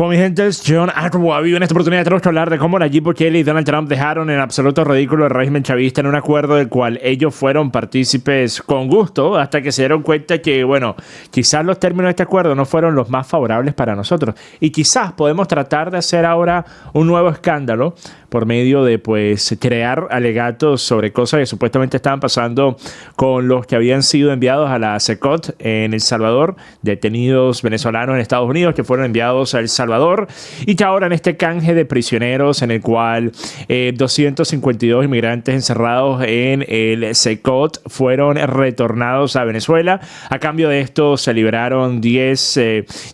Fue mi gente, es John Agrawal. En esta oportunidad tenemos que hablar de cómo Nayib Bukele y Donald Trump dejaron en absoluto ridículo el régimen chavista en un acuerdo del cual ellos fueron partícipes con gusto hasta que se dieron cuenta que, bueno, quizás los términos de este acuerdo no fueron los más favorables para nosotros. Y quizás podemos tratar de hacer ahora un nuevo escándalo por medio de, pues, crear alegatos sobre cosas que supuestamente estaban pasando con los que habían sido enviados a la CECOT en El Salvador, detenidos venezolanos en Estados Unidos que fueron enviados a El Salvador, y que ahora en este canje de prisioneros en el cual 252 inmigrantes encerrados en el CECOT fueron retornados a Venezuela. A cambio de esto se liberaron 10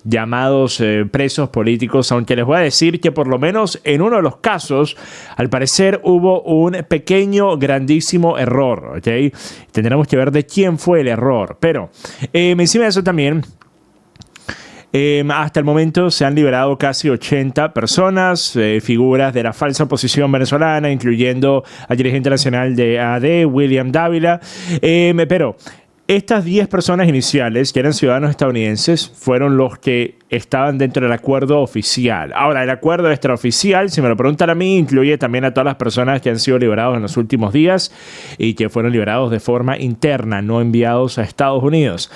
llamados presos políticos, aunque les voy a decir que por lo menos en uno de los casos al parecer hubo un pequeño, grandísimo error, ¿ok? Tendremos que ver de quién fue el error. Pero encima de eso también, hasta el momento se han liberado casi 80 personas, figuras de la falsa oposición venezolana, incluyendo al dirigente nacional de AD, William Dávila. Pero estas 10 personas iniciales, que eran ciudadanos estadounidenses, fueron los que estaban dentro del acuerdo oficial. Ahora, el acuerdo extraoficial, si me lo preguntan a mí, incluye también a todas las personas que han sido liberados en los últimos días y que fueron liberados de forma interna, no enviados a Estados Unidos.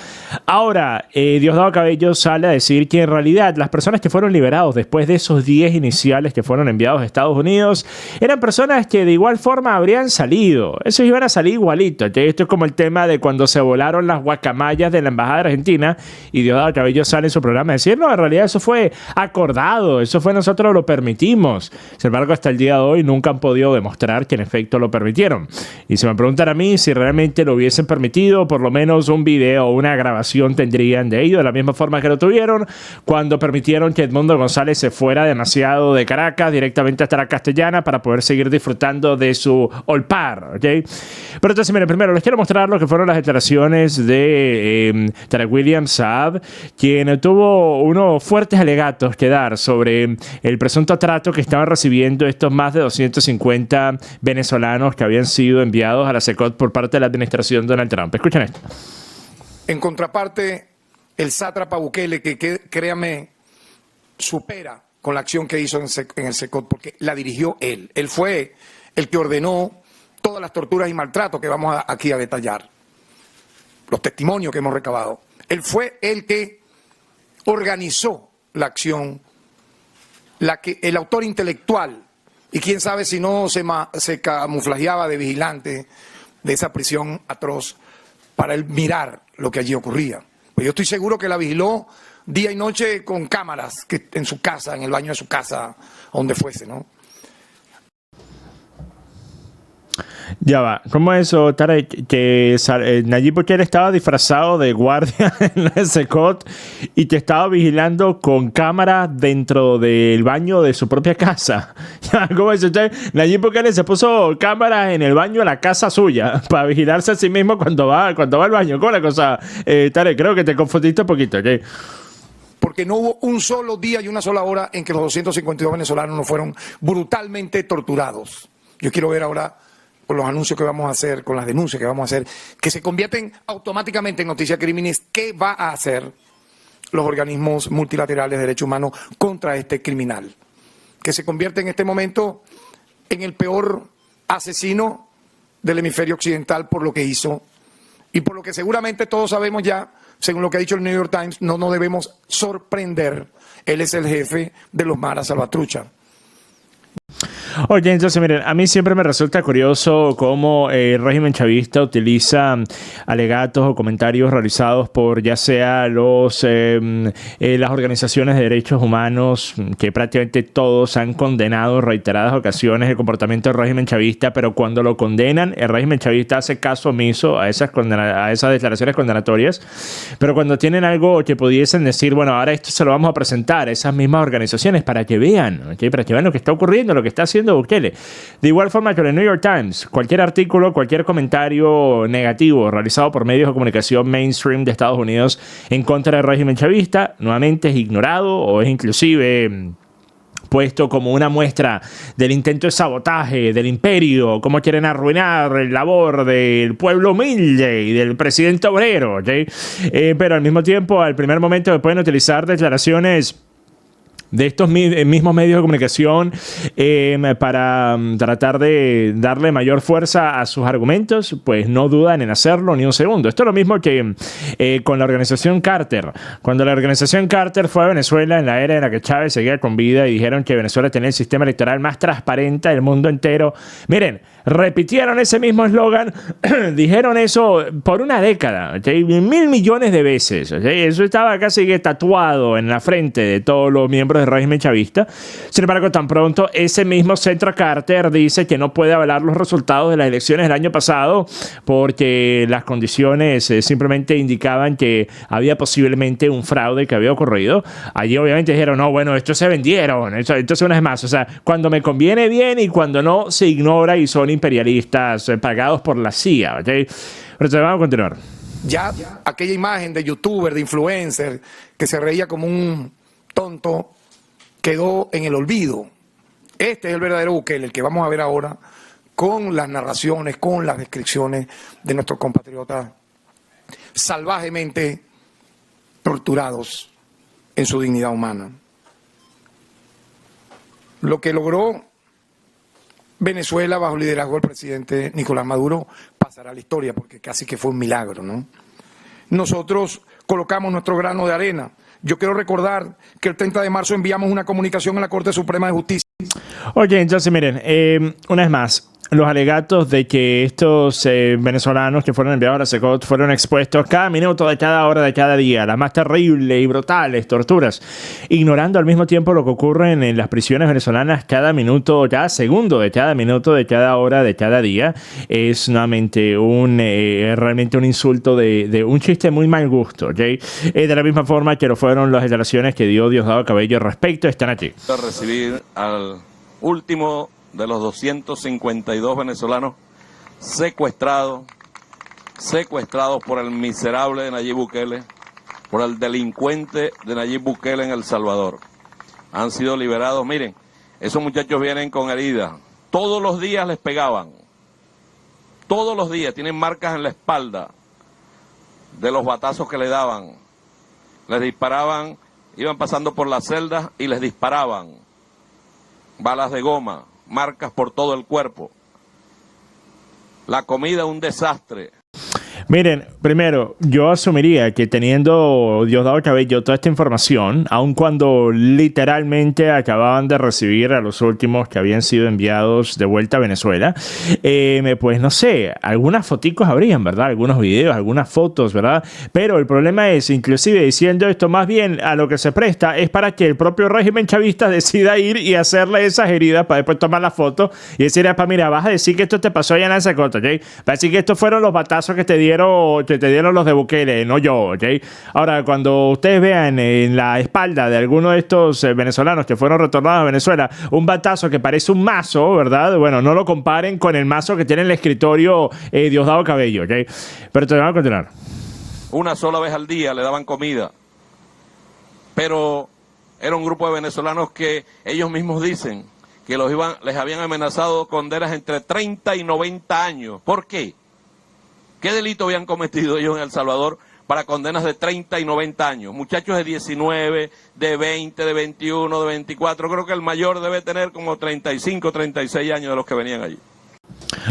Ahora, Diosdado Cabello sale a decir que en realidad las personas que fueron liberados después de esos 10 iniciales que fueron enviados a Estados Unidos eran personas que de igual forma habrían salido. Esos iban a salir igualito. Esto es como el tema de cuando se volaron las guacamayas de la Embajada de Argentina y Diosdado Cabello sale en su programa a decir: no, en realidad eso fue acordado, eso fue nosotros lo permitimos. Sin embargo, hasta el día de hoy nunca han podido demostrar que en efecto lo permitieron. Y si me preguntan a mí si realmente lo hubiesen permitido, por lo menos un video o una grabación tendrían de ello, de la misma forma que lo tuvieron cuando permitieron que Edmundo González se fuera demasiado de Caracas directamente hasta la Castellana para poder seguir disfrutando de su olpar, ¿ok? Pero entonces, miren, primero les quiero mostrar lo que fueron las declaraciones de Tarek William Saab, quien tuvo unos fuertes alegatos que dar sobre el presunto trato que estaban recibiendo estos más de 250 venezolanos que habían sido enviados a la CECOT por parte de la administración Donald Trump. Escuchen esto. En contraparte, el sátrapa Bukele, que créame, supera con la acción que hizo en el CECOT, porque la dirigió él. Él fue el que ordenó todas las torturas y maltratos que vamos aquí a detallar, los testimonios que hemos recabado. Él fue el que organizó la acción, el autor intelectual, y quién sabe si no se camuflajeaba de vigilante de esa prisión atroz para él mirar lo que allí ocurría. Pues yo estoy seguro que la vigiló día y noche con cámaras en su casa, en el baño de su casa, donde fuese, ¿no? Ya va, ¿cómo es eso, Tarek? Que Nayib Bukele estaba disfrazado de guardia en la CECOT y que estaba vigilando con cámaras dentro del baño de su propia casa. ¿Cómo es eso? Nayib Bukele se puso cámaras en el baño de la casa suya para vigilarse a sí mismo cuando va al baño. ¿Cómo es la cosa, Tarek? Creo que te confundiste un poquito, ¿ok? Porque no hubo un solo día y una sola hora en que los 252 venezolanos no fueron brutalmente torturados. Yo quiero ver ahora, con los anuncios que vamos a hacer, con las denuncias que vamos a hacer, que se convierten automáticamente en noticias crímenes, ¿qué va a hacer los organismos multilaterales de derechos humanos contra este criminal? Que se convierte en este momento en el peor asesino del hemisferio occidental por lo que hizo y por lo que seguramente todos sabemos ya, según lo que ha dicho el New York Times, no nos debemos sorprender. Él es el jefe de los maras salvatrucha. Oye, entonces miren, a mí siempre me resulta curioso cómo el régimen chavista utiliza alegatos o comentarios realizados por ya sea las organizaciones de derechos humanos, que prácticamente todos han condenado en reiteradas ocasiones el comportamiento del régimen chavista, pero cuando lo condenan, el régimen chavista hace caso omiso a esas declaraciones condenatorias, pero cuando tienen algo que pudiesen decir, bueno, ahora esto se lo vamos a presentar a esas mismas organizaciones para que vean, ¿okay? Para que vean lo que está ocurriendo, lo que está haciendo Bukele. De igual forma que el New York Times, cualquier artículo, cualquier comentario negativo realizado por medios de comunicación mainstream de Estados Unidos en contra del régimen chavista, nuevamente es ignorado o es inclusive puesto como una muestra del intento de sabotaje del imperio, cómo quieren arruinar el labor del pueblo humilde y del presidente obrero, ¿okay? Pero al mismo tiempo, al primer momento pueden utilizar declaraciones de estos mismos medios de comunicación para tratar de darle mayor fuerza a sus argumentos, pues no dudan en hacerlo ni un segundo. Esto es lo mismo que con la organización Carter. Cuando la organización Carter fue a Venezuela en la era en la que Chávez seguía con vida y dijeron que Venezuela tenía el sistema electoral más transparente del mundo entero. Miren, repitieron ese mismo eslogan, dijeron eso por una década, ¿okay? 1.000 millones de veces, ¿okay? Eso estaba casi que tatuado en la frente de todos los miembros del régimen chavista. Sin embargo, tan pronto ese mismo centro Carter dice que no puede avalar los resultados de las elecciones del año pasado porque las condiciones simplemente indicaban que había posiblemente un fraude que había ocurrido. Allí obviamente dijeron, no, bueno, esto se vendieron. Entonces una vez más, o sea, cuando me conviene bien y cuando no se ignora y son imperialistas pagados por la CIA, ¿okay? Pero vamos a continuar. Ya aquella imagen de youtuber, de influencer, que se reía como un tonto, quedó en el olvido. Este es el verdadero Bukele, el que vamos a ver ahora, con las narraciones, con las descripciones de nuestros compatriotas salvajemente torturados en su dignidad humana. Lo que logró Venezuela bajo el liderazgo del presidente Nicolás Maduro pasará a la historia porque casi que fue un milagro, ¿no? Nosotros colocamos nuestro grano de arena. Yo quiero recordar que el 30 de marzo enviamos una comunicación a la Corte Suprema de Justicia. Oye, entonces miren, una vez más, los alegatos de que estos venezolanos que fueron enviados a la SECOT fueron expuestos cada minuto de cada hora de cada día, las más terribles y brutales torturas, ignorando al mismo tiempo lo que ocurre en las prisiones venezolanas cada minuto, cada segundo de cada minuto de cada hora de cada día, es nuevamente realmente un insulto de un chiste muy mal gusto, ¿okay? De la misma forma que lo fueron las declaraciones que dio Diosdado Cabello al respecto, están aquí. Recibir al último de los 252 venezolanos secuestrados por el miserable de Nayib Bukele, por el delincuente de Nayib Bukele en El Salvador. Han sido liberados. Miren, esos muchachos vienen con heridas. Todos los días les pegaban. Todos los días tienen marcas en la espalda de los batazos que le daban. Les disparaban, iban pasando por las celdas y les disparaban. Balas de goma, marcas por todo el cuerpo. La comida un desastre. Miren, primero, yo asumiría que teniendo Diosdado Cabello toda esta información, aun cuando literalmente acababan de recibir a los últimos que habían sido enviados de vuelta a Venezuela, pues no sé, algunas foticos habrían, ¿verdad? Algunos videos, algunas fotos, ¿verdad? Pero el problema es, inclusive diciendo esto, más bien a lo que se presta es para que el propio régimen chavista decida ir y hacerle esas heridas para después tomar la foto y decir, mira, vas a decir que esto te pasó allá en esa cosa, ¿ok? Para decir que estos fueron los batazos que te dieron los de Bukele, no yo, ¿ok? Ahora, cuando ustedes vean en la espalda de alguno de estos venezolanos que fueron retornados a Venezuela un batazo que parece un mazo, ¿verdad? Bueno, no lo comparen con el mazo que tiene en el escritorio Diosdado Cabello, ¿ok? Pero te vamos a continuar. Una sola vez al día le daban comida, pero era un grupo de venezolanos que ellos mismos dicen que les habían amenazado condenas entre 30 y 90 años. ¿Por qué? ¿Qué delito habían cometido ellos en El Salvador para condenas de 30 y 90 años? Muchachos de 19, de 20, de 21, de 24. Creo que el mayor debe tener como 35, 36 años de los que venían allí.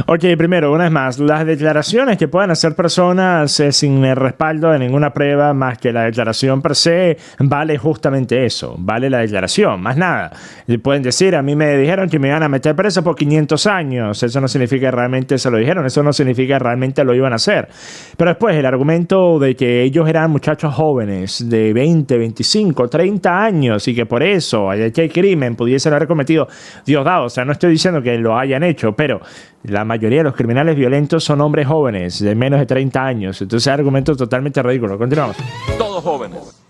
Ok, primero, una vez más, las declaraciones que puedan hacer personas sin el respaldo de ninguna prueba más que la declaración per se, vale justamente eso, vale la declaración, más nada. Pueden decir, a mí me dijeron que me iban a meter preso por 500 años, eso no significa que realmente se lo dijeron, eso no significa que realmente lo iban a hacer. Pero después, el argumento de que ellos eran muchachos jóvenes de 20, 25, 30 años y que por eso el crimen pudiesen haber cometido Diosdado, o sea, no estoy diciendo que lo hayan hecho, pero la mayoría de los criminales violentos son hombres jóvenes de menos de 30 años. Entonces, es argumento totalmente ridículo. Continuamos. Todos jóvenes.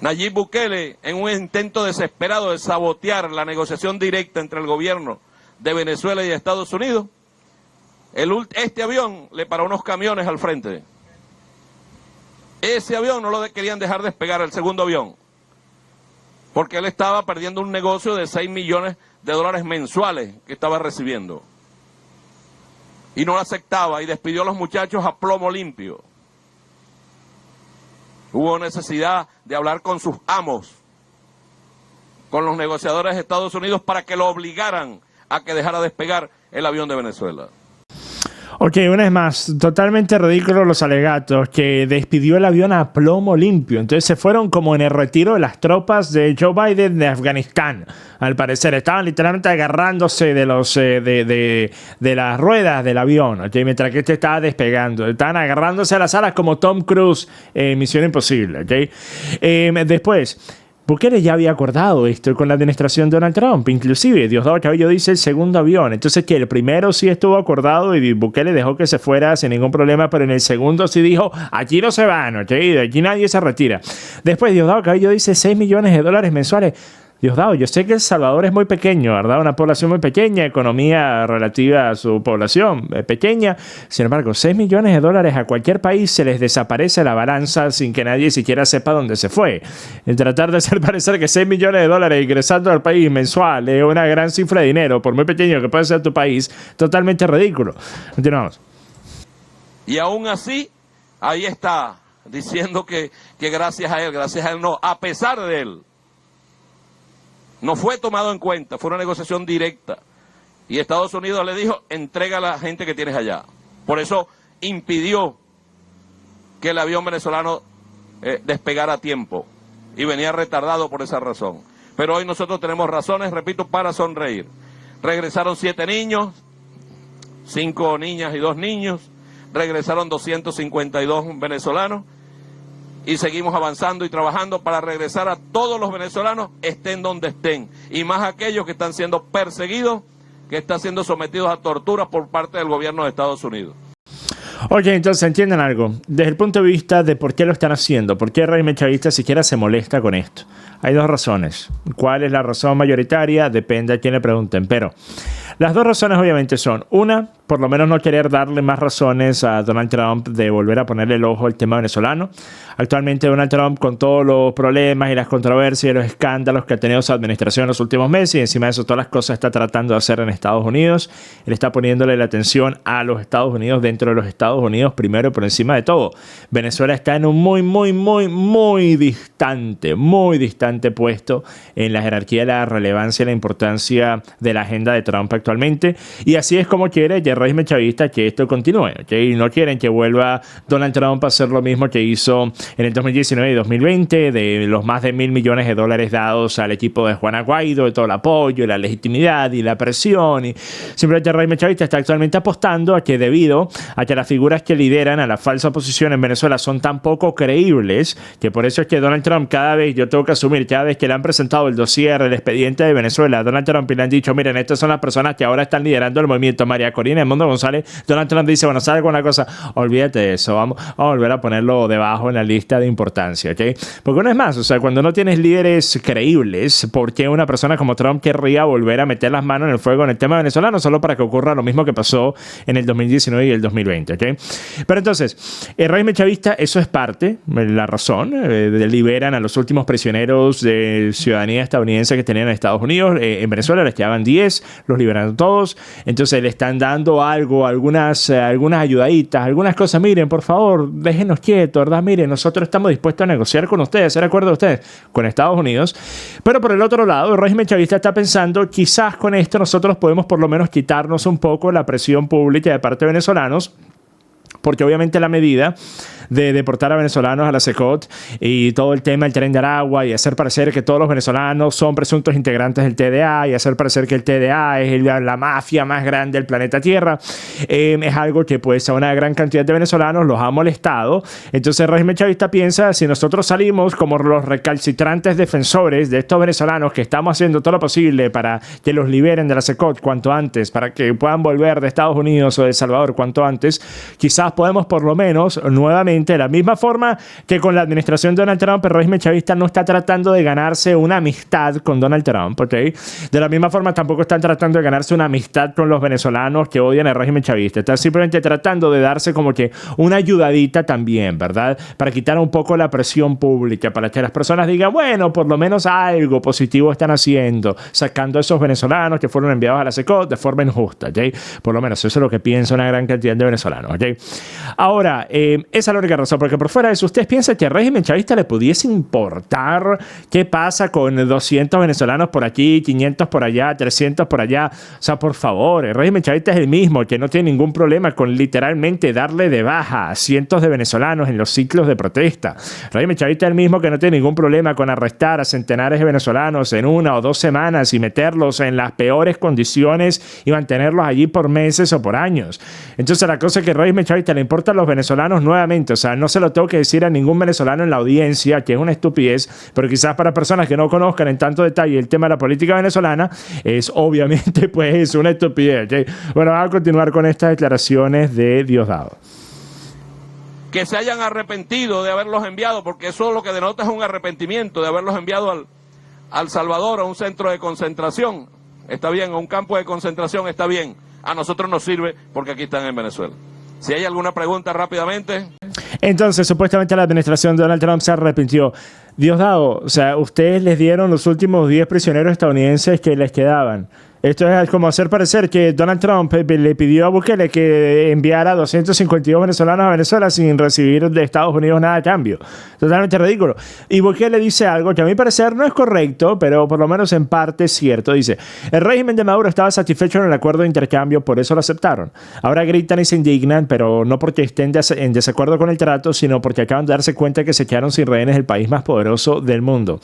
Nayib Bukele, en un intento desesperado de sabotear la negociación directa entre el gobierno de Venezuela y Estados Unidos, este avión le paró unos camiones al frente. Ese avión no lo querían dejar despegar, el segundo avión, porque él estaba perdiendo un negocio de 6 millones de dólares mensuales que estaba recibiendo. Y no lo aceptaba y despidió a los muchachos a plomo limpio. Hubo necesidad de hablar con sus amos, con los negociadores de Estados Unidos, para que lo obligaran a que dejara despegar el avión de Venezuela. Ok, una vez más, totalmente ridículos los alegatos, que despidió el avión a plomo limpio. Entonces se fueron como en el retiro de las tropas de Joe Biden de Afganistán. Al parecer estaban literalmente agarrándose de los de las ruedas del avión, ¿okay? Mientras que este estaba despegando. Estaban agarrándose a las alas como Tom Cruise en Misión Imposible. ¿Okay? Después, Bukele ya había acordado esto con la administración de Donald Trump. Inclusive, Diosdado Cabello dice el segundo avión. Entonces, que el primero sí estuvo acordado y Bukele dejó que se fuera sin ningún problema, pero en el segundo sí dijo, aquí no se van, ¿ok? De aquí nadie se retira. Después, Diosdado Cabello dice $6 millones mensuales. Diosdado, yo sé que El Salvador es muy pequeño, ¿verdad? Una población muy pequeña, economía relativa a su población pequeña. Sin embargo, $6 millones a cualquier país se les desaparece la balanza sin que nadie siquiera sepa dónde se fue. En tratar de hacer parecer que $6 millones ingresando al país mensual es una gran cifra de dinero, por muy pequeño que pueda ser tu país, totalmente ridículo. Continuamos. Y aún así, ahí está, diciendo que gracias a él no, a pesar de él. No fue tomado en cuenta, fue una negociación directa. Y Estados Unidos le dijo, entrega a la gente que tienes allá. Por eso impidió que el avión venezolano despegara a tiempo. Y venía retardado por esa razón. Pero hoy nosotros tenemos razones, repito, para sonreír. Regresaron 7 niños, 5 niñas y 2 niños. Regresaron 252 venezolanos. Y seguimos avanzando y trabajando para regresar a todos los venezolanos, estén donde estén. Y más aquellos que están siendo perseguidos, que están siendo sometidos a torturas por parte del gobierno de Estados Unidos. Oye, entonces entiendan algo. Desde el punto de vista de por qué lo están haciendo, por qué el régimen chavista siquiera se molesta con esto. Hay 2 razones. ¿Cuál es la razón mayoritaria? Depende a quién le pregunten. Pero las 2 razones obviamente son, una, por lo menos no querer darle más razones a Donald Trump de volver a ponerle el ojo al tema venezolano. Actualmente Donald Trump, con todos los problemas y las controversias y los escándalos que ha tenido su administración en los últimos meses, y encima de eso todas las cosas está tratando de hacer en Estados Unidos, él está poniéndole la atención a los Estados Unidos dentro de los Estados Unidos primero y por encima de todo. Venezuela está en un muy distante puesto en la jerarquía de la relevancia y la importancia de la agenda de Trump actualmente, y así es como quiere el régimen chavista que esto continúe, ¿okay? No quieren que vuelva Donald Trump a hacer lo mismo que hizo en el 2019 y 2020, de los más de $1.000 millones dados al equipo de Juan Guaidó, de todo el apoyo, y la legitimidad y la presión, y simplemente el régimen chavista está actualmente apostando a que, debido a que las figuras que lideran a la falsa oposición en Venezuela son tan poco creíbles, que por eso es que Donald Trump, cada vez que le han presentado el dossier, el expediente de Venezuela a Donald Trump y le han dicho, miren, estas son las personas que ahora están liderando el movimiento, María Corina Edmundo González, Donald Trump dice, bueno, ¿sabe alguna cosa? Olvídate de eso, vamos a volver a ponerlo debajo en la lista de importancia, ¿ok? Porque una vez más, o sea, cuando no tienes líderes creíbles, ¿por qué una persona como Trump querría volver a meter las manos en el fuego en el tema venezolano solo para que ocurra lo mismo que pasó en el 2019 y el 2020, ¿ok? Pero entonces, el régimen chavista, eso es parte, la razón, liberan a los últimos prisioneros de ciudadanía estadounidense que tenían en Estados Unidos. En Venezuela les quedaban 10, los liberaron todos. Entonces le están dando algo, algunas ayudaditas, algunas cosas. Miren, por favor, déjenos quietos, ¿verdad? Miren, nosotros estamos dispuestos a negociar con ustedes, hacer acuerdo de ustedes, con Estados Unidos. Pero por el otro lado, el régimen chavista está pensando, quizás con esto nosotros podemos por lo menos quitarnos un poco la presión pública de parte de venezolanos, porque obviamente la medida de deportar a venezolanos a la CECOT y todo el tema del Tren de Aragua y hacer parecer que todos los venezolanos son presuntos integrantes del TDA y hacer parecer que el TDA es la mafia más grande del planeta Tierra, es algo que pues a una gran cantidad de venezolanos los ha molestado. Entonces el régimen chavista piensa, si nosotros salimos como los recalcitrantes defensores de estos venezolanos que estamos haciendo todo lo posible para que los liberen de la CECOT cuanto antes, para que puedan volver de Estados Unidos o de El Salvador cuanto antes, quizás podemos por lo menos nuevamente, de la misma forma que con la administración de Donald Trump, el régimen chavista no está tratando de ganarse una amistad con Donald Trump, ¿ok? De la misma forma tampoco están tratando de ganarse una amistad con los venezolanos que odian el régimen chavista. Están simplemente tratando de darse como que una ayudadita también, ¿verdad? Para quitar un poco la presión pública, para que las personas digan, bueno, por lo menos algo positivo están haciendo, sacando a esos venezolanos que fueron enviados a la CECOT de forma injusta, ¿ok? Por lo menos eso es lo que piensa una gran cantidad de venezolanos, ¿ok? Ahora, esa es la única razón, porque por fuera de eso, ¿ustedes piensan que al régimen chavista le pudiese importar qué pasa con 200 venezolanos por aquí, 500 por allá, 300 por allá? O sea, por favor, el régimen chavista es el mismo, que no tiene ningún problema con literalmente darle de baja a cientos de venezolanos en los ciclos de protesta. El régimen chavista es el mismo que no tiene ningún problema con arrestar a centenares de venezolanos en 1 o 2 semanas y meterlos en las peores condiciones y mantenerlos allí por meses o por años. Entonces la cosa es que el régimen chavista le importa a los venezolanos nuevamente, o sea, no se lo tengo que decir a ningún venezolano en la audiencia, que es una estupidez, pero quizás para personas que no conozcan en tanto detalle el tema de la política venezolana, es obviamente pues una estupidez, ¿okay? Bueno, vamos a continuar con estas declaraciones de Diosdado. Que se hayan arrepentido de haberlos enviado, porque eso lo que denota es un arrepentimiento de haberlos enviado al Salvador, a un centro de concentración. Está bien, a un campo de concentración está bien. A nosotros nos sirve porque aquí están en Venezuela. Si hay alguna pregunta rápidamente. Entonces, supuestamente la administración de Donald Trump se arrepintió. Diosdado, o sea, ustedes les dieron los últimos 10 prisioneros estadounidenses que les quedaban. Esto es como hacer parecer que Donald Trump le pidió a Bukele que enviara 252 venezolanos a Venezuela sin recibir de Estados Unidos nada a cambio. Totalmente ridículo. Y Bukele dice algo que a mi parecer no es correcto, pero por lo menos en parte es cierto. Dice, el régimen de Maduro estaba satisfecho en el acuerdo de intercambio, por eso lo aceptaron. Ahora gritan y se indignan, pero no porque estén en desacuerdo con el trato, sino porque acaban de darse cuenta que se quedaron sin rehenes el país más poderoso del mundo.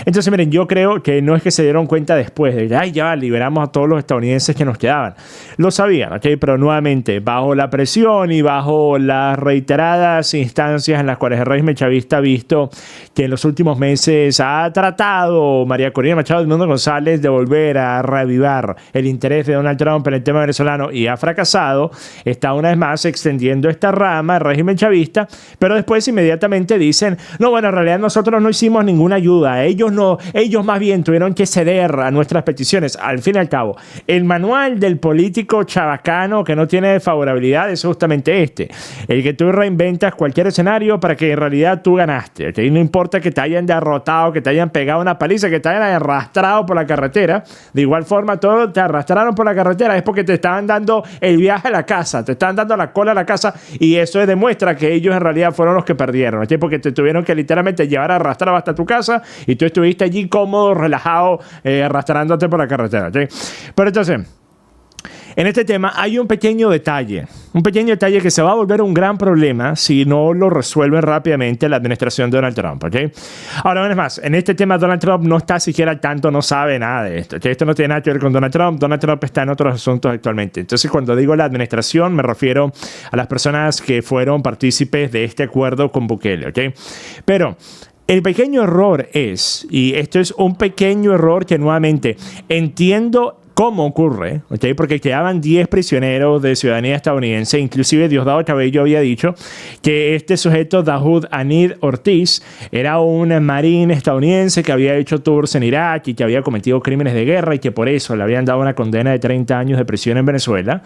Entonces, miren, yo creo que no es que se dieron cuenta después de, ay, ya liberamos a todos los estadounidenses que nos quedaban. Lo sabían, ¿ok? Pero nuevamente, bajo la presión y bajo las reiteradas instancias en las cuales el régimen chavista ha visto que en los últimos meses ha tratado María Corina Machado y Edmundo González de volver a reavivar el interés de Donald Trump en el tema venezolano y ha fracasado, está una vez más extendiendo esta rama, el régimen chavista, pero después inmediatamente dicen, no, bueno, en realidad nosotros no hicimos ninguna ayuda, ellos más bien tuvieron que ceder a nuestras peticiones. Al fin y al cabo, el manual del político chabacano que no tiene favorabilidad es justamente este, el que tú reinventas cualquier escenario para que en realidad tú ganaste, ¿okay? No importa que te hayan derrotado, que te hayan pegado una paliza, que te hayan arrastrado por la carretera, de igual forma todos te arrastraron por la carretera, es porque te estaban dando el viaje a la casa, te estaban dando la cola a la casa, y eso demuestra que ellos en realidad fueron los que perdieron, ¿okay? Porque te tuvieron que literalmente llevar arrastrado hasta tu casa y tú estuviste allí cómodo, relajado, arrastrándote por la carretera, ¿okay? Pero entonces, en este tema hay un pequeño detalle que se va a volver un gran problema si no lo resuelven rápidamente la administración de Donald Trump, ¿ok? Ahora, una vez más, en este tema Donald Trump no está siquiera al tanto, no sabe nada de esto, ¿okay? Esto no tiene nada que ver con Donald Trump está en otros asuntos actualmente. Entonces, cuando digo la administración, me refiero a las personas que fueron partícipes de este acuerdo con Bukele, ¿ok? Pero el pequeño error es, y esto es un pequeño error que nuevamente entiendo cómo ocurre, ¿okay? Porque quedaban 10 prisioneros de ciudadanía estadounidense, inclusive Diosdado Cabello había dicho que este sujeto, Dahoud Anid Ortiz, era un marín estadounidense que había hecho tours en Irak y que había cometido crímenes de guerra y que por eso le habían dado una condena de 30 años de prisión en Venezuela.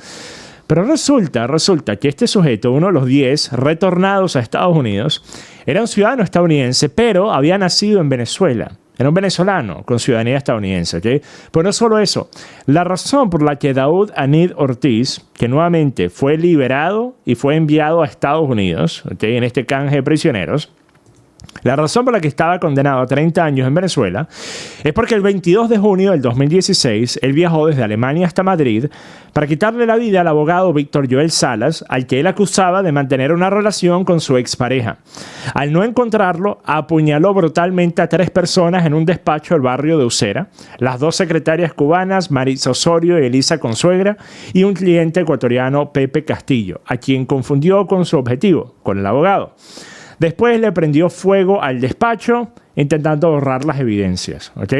Pero resulta que este sujeto, uno de los 10 retornados a Estados Unidos, era un ciudadano estadounidense, pero había nacido en Venezuela. Era un venezolano con ciudadanía estadounidense, ¿ok? Pero no solo eso. La razón por la que Dahoud Anid Ortiz, que nuevamente fue liberado y fue enviado a Estados Unidos, ¿ok? En este canje de prisioneros, la razón por la que estaba condenado a 30 años en Venezuela es porque el 22 de junio del 2016 él viajó desde Alemania hasta Madrid para quitarle la vida al abogado Víctor Joel Salas, al que él acusaba de mantener una relación con su expareja. Al no encontrarlo, apuñaló brutalmente a 3 personas en un despacho del barrio de Usera, las 2 secretarias cubanas, Marisa Osorio y Elisa Consuegra, y un cliente ecuatoriano, Pepe Castillo, a quien confundió con su objetivo, con el abogado. Después le prendió fuego al despacho, intentando borrar las evidencias, ¿ok?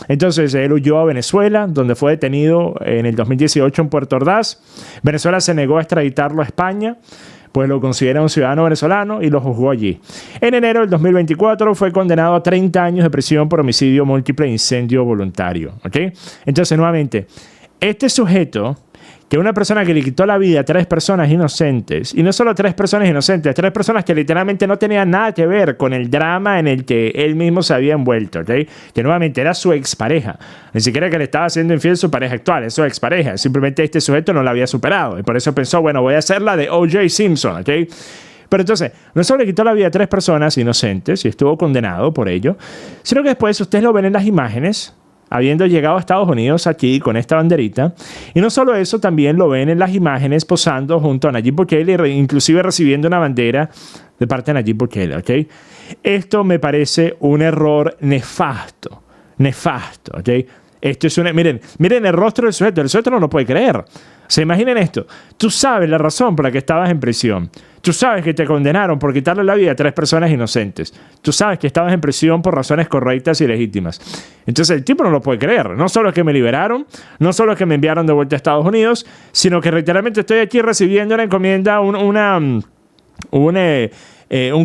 Entonces él huyó a Venezuela, donde fue detenido en el 2018 en Puerto Ordaz. Venezuela se negó a extraditarlo a España, pues lo considera un ciudadano venezolano y lo juzgó allí. En enero del 2024 fue condenado a 30 años de prisión por homicidio múltiple e incendio voluntario, ¿ok? Entonces, nuevamente, este sujeto, que una persona que le quitó la vida a 3 personas inocentes, y no solo 3 personas inocentes, 3 personas que literalmente no tenían nada que ver con el drama en el que él mismo se había envuelto, ¿okay? Que nuevamente era su expareja, ni siquiera que le estaba haciendo infiel su pareja actual, es su expareja, simplemente este sujeto no la había superado, y por eso pensó, bueno, voy a hacer la de O.J. Simpson, ¿okay? Pero entonces, no solo le quitó la vida a 3 personas inocentes y estuvo condenado por ello, sino que después ustedes lo ven en las imágenes, habiendo llegado a Estados Unidos aquí con esta banderita. Y no solo eso, también lo ven en las imágenes posando junto a Nayib Bukele, inclusive recibiendo una bandera de parte de Nayib Bukele, ¿ok? Esto me parece un error nefasto, ¿ok? Esto es miren el rostro del sujeto no lo puede creer. Se imaginen esto. Tú sabes la razón por la que estabas en prisión. Tú sabes que te condenaron por quitarle la vida a 3 personas inocentes. Tú sabes que estabas en prisión por razones correctas y legítimas. Entonces el tipo no lo puede creer. No solo es que me liberaron, no solo es que me enviaron de vuelta a Estados Unidos, sino que literalmente estoy aquí recibiendo una encomienda, un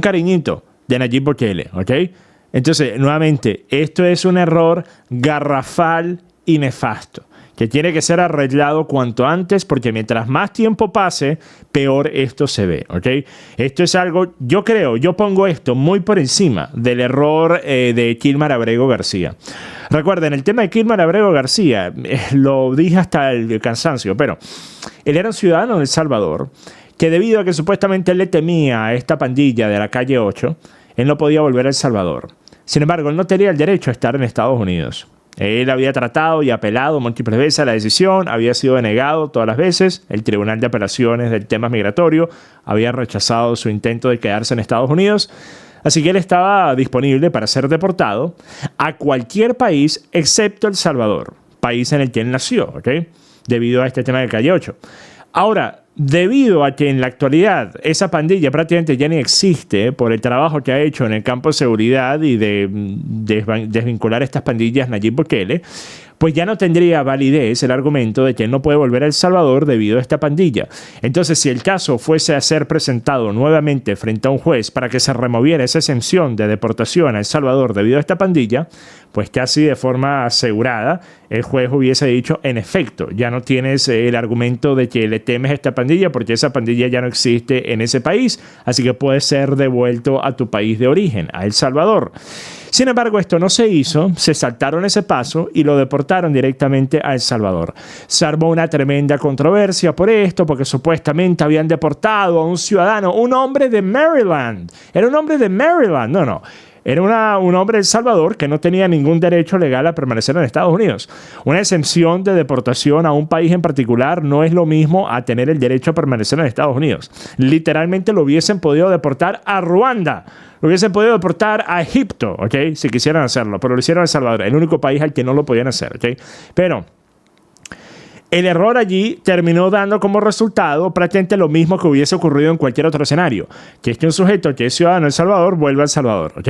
cariñito de Nayib Bukele, ¿ok? Entonces, nuevamente, esto es un error garrafal y nefasto, que tiene que ser arreglado cuanto antes, porque mientras más tiempo pase, peor esto se ve, ¿ok? Esto es algo, yo pongo esto muy por encima del error de Kilmar Abrego García. Recuerden, el tema de Kilmar Abrego García, lo dije hasta el cansancio, pero él era un ciudadano de El Salvador, que debido a que supuestamente él le temía a esta pandilla de la calle 8, él no podía volver a El Salvador. Sin embargo, él no tenía el derecho a estar en Estados Unidos. Él había tratado y apelado múltiples veces a la decisión, había sido denegado todas las veces. El Tribunal de Apelaciones del tema migratorio había rechazado su intento de quedarse en Estados Unidos. Así que él estaba disponible para ser deportado a cualquier país excepto El Salvador, país en el que él nació, ¿ok? Debido a este tema de calle 8. Ahora, debido a que en la actualidad esa pandilla prácticamente ya ni existe por el trabajo que ha hecho en el campo de seguridad y de desvincular estas pandillas Nayib Bukele, pues ya no tendría validez el argumento de que él no puede volver a El Salvador debido a esta pandilla. Entonces, si el caso fuese a ser presentado nuevamente frente a un juez para que se removiera esa exención de deportación a El Salvador debido a esta pandilla, pues casi de forma asegurada, el juez hubiese dicho, en efecto, ya no tienes el argumento de que le temes a esta pandilla porque esa pandilla ya no existe en ese país, así que puedes ser devuelto a tu país de origen, a El Salvador. Sin embargo, esto no se hizo, se saltaron ese paso y lo deportaron directamente a El Salvador. Se armó una tremenda controversia por esto, porque supuestamente habían deportado a un ciudadano, un hombre de Maryland. Era un hombre de Maryland, no. Era un hombre de El Salvador que no tenía ningún derecho legal a permanecer en Estados Unidos. Una exención de deportación a un país en particular no es lo mismo a tener el derecho a permanecer en Estados Unidos. Literalmente lo hubiesen podido deportar a Ruanda. Lo hubiesen podido deportar a Egipto, ¿ok? Si quisieran hacerlo, pero lo hicieron a El Salvador, el único país al que no lo podían hacer, ¿ok? Pero el error allí terminó dando como resultado prácticamente lo mismo que hubiese ocurrido en cualquier otro escenario, que es que un sujeto que es ciudadano de El Salvador vuelva a El Salvador, ¿ok?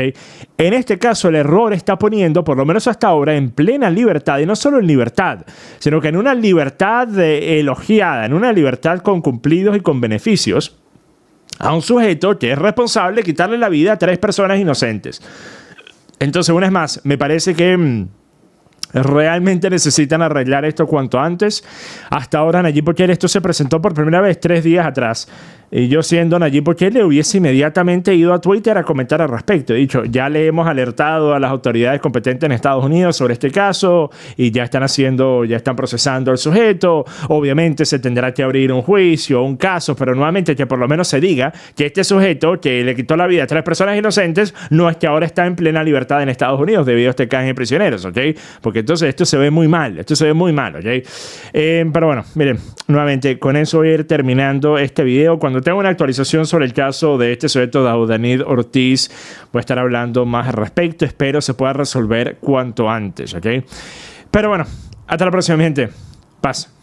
En este caso, el error está poniendo, por lo menos hasta ahora, en plena libertad, y no solo en libertad, sino que en una libertad elogiada, en una libertad con cumplidos y con beneficios, a un sujeto que es responsable de quitarle la vida a 3 personas inocentes. Entonces, una vez más, me parece que realmente necesitan arreglar esto cuanto antes. Hasta ahora Nayib Bukele, esto se presentó por primera vez 3 días atrás. Y yo, siendo Nayib Bukele, hubiese inmediatamente ido a Twitter a comentar al respecto. He dicho, ya le hemos alertado a las autoridades competentes en Estados Unidos sobre este caso y ya están procesando al sujeto. Obviamente se tendrá que abrir un juicio, un caso, pero nuevamente que por lo menos se diga que este sujeto que le quitó la vida a 3 personas inocentes no es que ahora está en plena libertad en Estados Unidos debido a este canje de prisioneros, ¿ok? Porque entonces esto se ve muy mal, ¿ok? Pero bueno, miren, nuevamente con eso voy a ir terminando este video. Cuando tengo una actualización sobre el caso de este sujeto Daudanid Ortiz, voy a estar hablando más al respecto. Espero se pueda resolver cuanto antes, ¿ok? Pero bueno, hasta la próxima, gente. Paz.